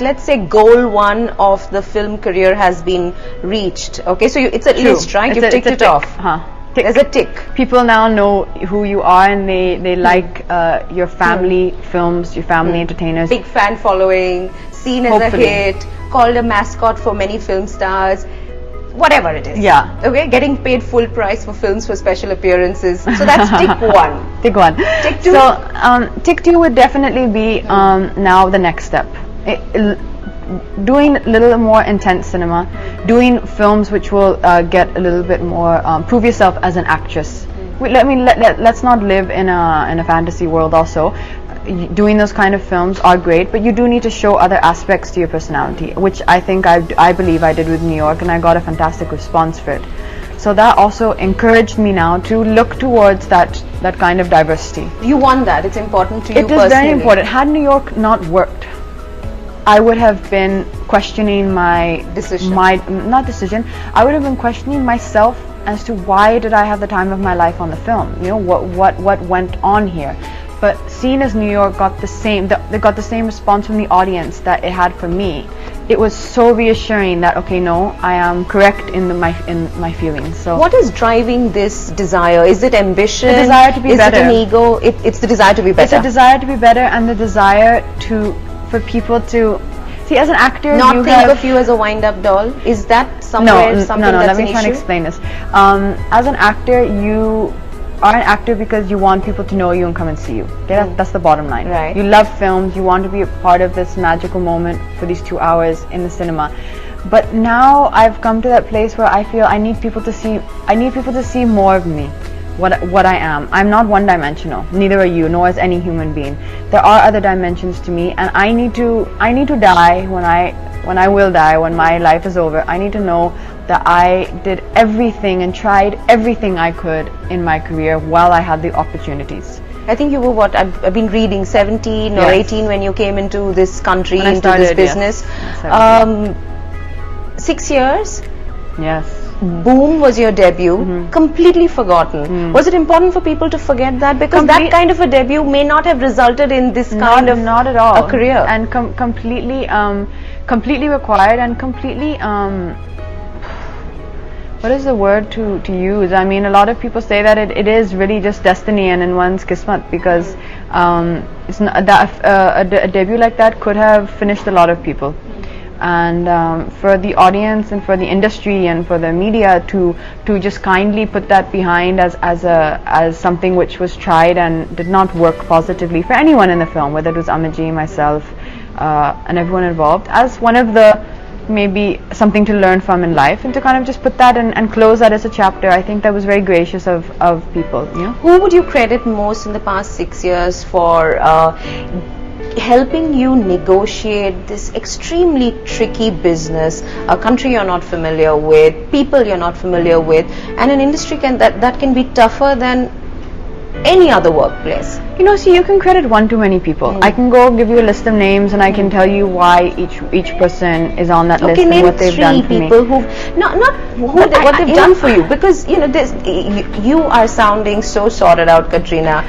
let's say goal one of the film career has been reached. Okay, so it's a list, right? You've ticked it off. Tick. There's a tick. People now know who you are, and they like your family films, your family entertainers. Big fan following, seen as a hit, called a mascot for many film stars, whatever it is. Yeah. Okay, getting paid full price for films for special appearances. So that's tick one. Tick one. Tick two. So tick two would definitely be now the next step. Doing a little more intense cinema, doing films which will get a little bit more, prove yourself as an actress. Let's not live in a fantasy world also. Doing those kind of films are great, but you do need to show other aspects to your personality, which I think I believe I did with New York, and I got a fantastic response for it. So that also encouraged me now to look towards that kind of diversity. You want that, it's important to you personally. It is very important. Had New York not worked, I would have been questioning my decision. I would have been questioning myself as to why did I have the time of my life on the film. You know, what went on here. But seeing as New York got the same, they got the same response from the audience that it had from me, it was so reassuring that okay, no, I am correct in my feelings. So what is driving this desire? Is it ambition? The desire to be better. Is it an ego? It's the desire to be better. It's a desire to be better, and the desire for people to see, as an actor, not think of you as a wind-up doll. Is that somewhere something no, that's let me try and explain this. As an actor, you are an actor because you want people to know you and come and see you. Okay? That's the bottom line. Right. You love films. You want to be a part of this magical moment for these 2 hours in the cinema. But now I've come to that place where I feel I need people to see more of me. What I am. I'm not one-dimensional. Neither are you, nor is any human being. There are other dimensions to me, and I need to die when I will die, when my life is over. I need to know that I did everything and tried everything I could in my career while I had the opportunities. I think you were what? I've been reading 17 or 18 when you came into this country, into this business. Yes. 6 years. Yes. Boom was your debut, completely forgotten. Was it important for people to forget that? Because that kind of a debut may not have resulted in this kind of not at all a career. And completely required, and completely what is the word to use? I mean, a lot of people say that it is really just destiny and in one's kismet, because it's not that a debut like that could have finished a lot of people. And for the audience and for the industry and for the media to just kindly put that behind as something which was tried and did not work positively for anyone in the film, whether it was Amaji, myself, and everyone involved, as one of the maybe something to learn from in life, and to kind of just put that and close that as a chapter. I think that was very gracious of people. You know? Who would you credit most in the past 6 years for helping you negotiate this extremely tricky business, a country you're not familiar with, people you're not familiar with, and an industry that can be tougher than any other workplace? You know, see, you can credit one too many people. I can go give you a list of names, and I can tell you why each person is on that list and what they've done for me. Okay, name 3 people what they've done for you, because you know you are sounding so sorted out, Katrina.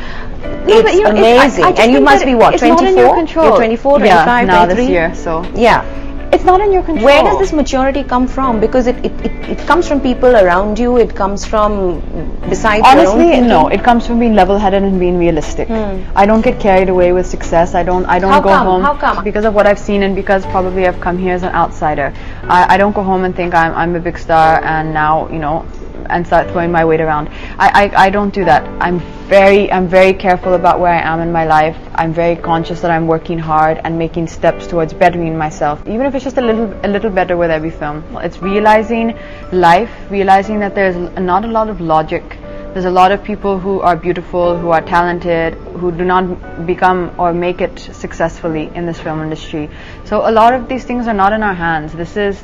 It's amazing. And you must be what, 24? Not in your control. You're 24, 25, now 23? this year, so. Yeah. It's not in your control. Where does this maturity come from? Because it comes from people around you, it comes from besides your own thinking? No, it comes from being level-headed and being realistic. I don't get carried away with success. I don't go home. How come? Because of what I've seen, and because probably I've come here as an outsider. I don't go home and think I'm a big star and now, you know, and start throwing my weight around. I don't do that. I'm very careful about where I am in my life. I'm very conscious that I'm working hard and making steps towards bettering myself, even if it's just a little better with every film. It's realizing life, realizing that there's not a lot of logic. There's a lot of people who are beautiful, who are talented, who do not become or make it successfulyou in this film industry. So a lot of these things are not in our hands. This is,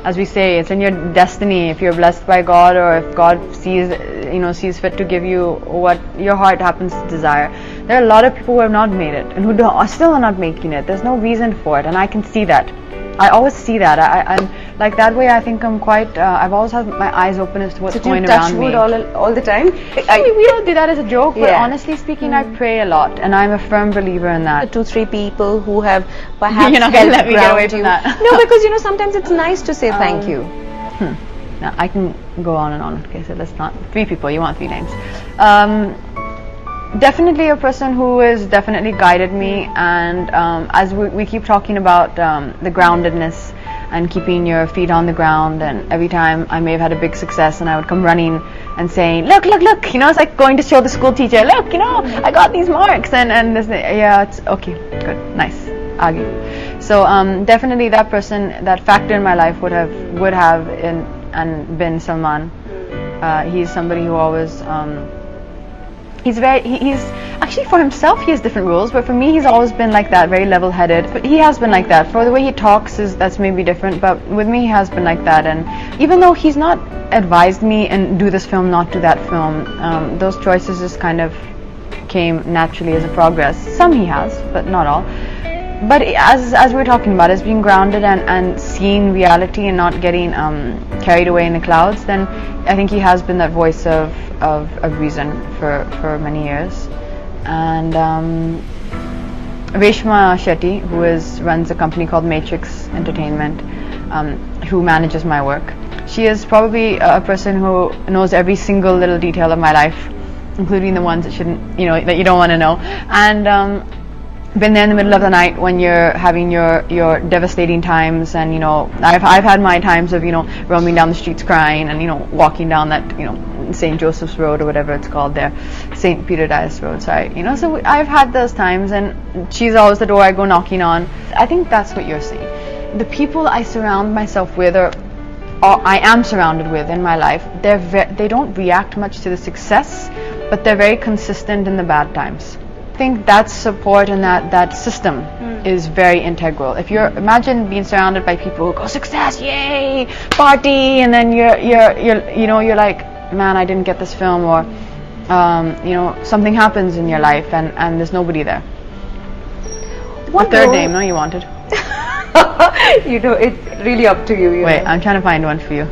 as we say, it's in your destiny. If you're blessed by God, or if God sees fit to give you what your heart happens to desire. There are a lot of people who have not made it, and who still are not making it. There's no reason for it, and I can see that. I always see that. I'm like that way I think I'm quite I've always had my eyes open as to what's So do you going touch around wood me. all the time? We all do that as a joke, but Yeah. honestly speaking, I pray a lot, and I'm a firm believer in that. 2-3 people who have perhaps You're not gonna helped let me get ground away from you. that. No, because sometimes it's nice to say thank you. Now, I can go on and on. Okay, so let's not. 3 people. You want 3 names? Definitely a person who has definitely guided me, and as we keep talking about the groundedness and keeping your feet on the ground, and every time I may have had a big success and I would come running and saying, look, it's like going to show the school teacher, look, I got these marks, and this, yeah, it's okay, good, nice, Agi. So definitely that person, that factor in my life would have been Salman. He's somebody who always he's actually, for himself he has different rules, but for me he's always been like that, very level-headed. But he has been like that. For the way he talks, that's maybe different, but with me he has been like that. And even though he's not advised me and do this film, not do that film, those choices just kind of came naturally as a progress. Some he has, but not all. But as we're talking about, as being grounded and seeing reality and not getting carried away in the clouds, then I think he has been that voice of reason for many years. And Reshma Shetty, who runs a company called Matrix Entertainment, who manages my work. She is probably a person who knows every single little detail of my life, including the ones that shouldn't, that you don't want to know. And been there in the middle of the night when you're having your devastating times, and I've had my times of roaming down the streets crying, and walking down that St. Joseph's Road or whatever it's called there, St. Peter Dias Road, sorry, so I've had those times, and she's always the door I go knocking on. I think that's what you're saying. The people I surround myself with, or I am surrounded with in my life, they don't react much to the success, but they're very consistent in the bad times. I think that support and that system is very integral. If imagine being surrounded by people who go, success, yay, party, and then you're like, man, I didn't get this film, or something happens in your life and there's nobody there. What the third name? No, you wanted. It's really up to you. Wait, I'm trying to find one for you.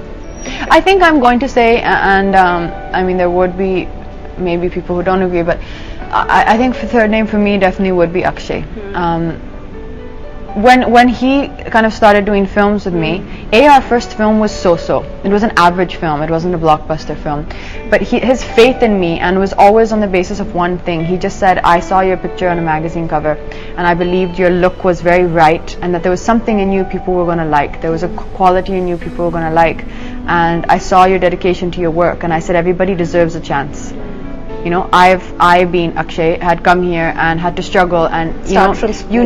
I think I'm going to say, and I mean there would be maybe people who don't agree, but I think the third name for me definitely would be Akshay. When he kind of started doing films with me, our first film was so-so. It was an average film. It wasn't a blockbuster film. But his faith in me, and was always on the basis of one thing. He just said, I saw your picture on a magazine cover, and I believed your look was very right, and that there was something in you people were going to like. There was a quality in you people were going to like. And I saw your dedication to your work, and I said, everybody deserves a chance. I being Akshay had come here and had to struggle, and you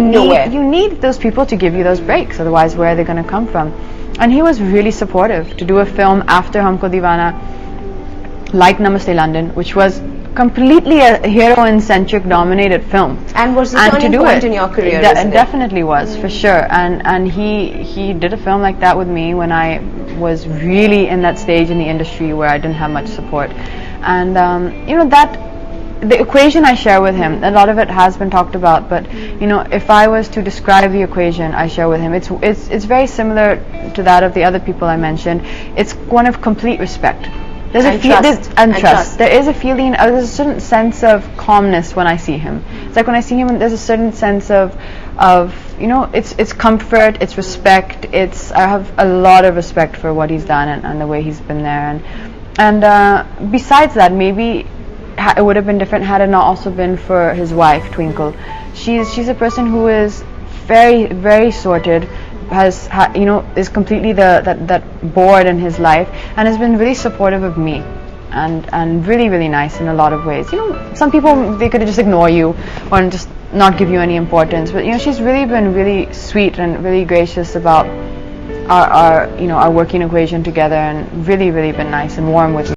need those people to give you those breaks, otherwise where are they going to come from? And he was really supportive to do a film after Humko Deewana like Namaste London, which was completely a heroine-centric dominated film, and was the turning point in your career. It definitely was, for sure. And he did a film like that with me when I was really in that stage in the industry where I didn't have much support. And that the equation I share with him, a lot of it has been talked about, but if I was to describe the equation I share with him, it's very similar to that of the other people I mentioned. It's one of complete respect. There's trust. There is a feeling, there's a certain sense of calmness when I see him. It's like when I see him, there's a certain sense of it's comfort, it's respect. I have a lot of respect for what he's done and the way he's been there. And besides that, maybe it would have been different had it not also been for his wife, Twinkle. She's a person who is very, very sorted, is completely that bored in his life, and has been really supportive of me, and really, really nice in a lot of ways. Some people, they could just ignore you or just not give you any importance, but she's really been really sweet and really gracious about our working equation together, and really, really been nice and warm with me.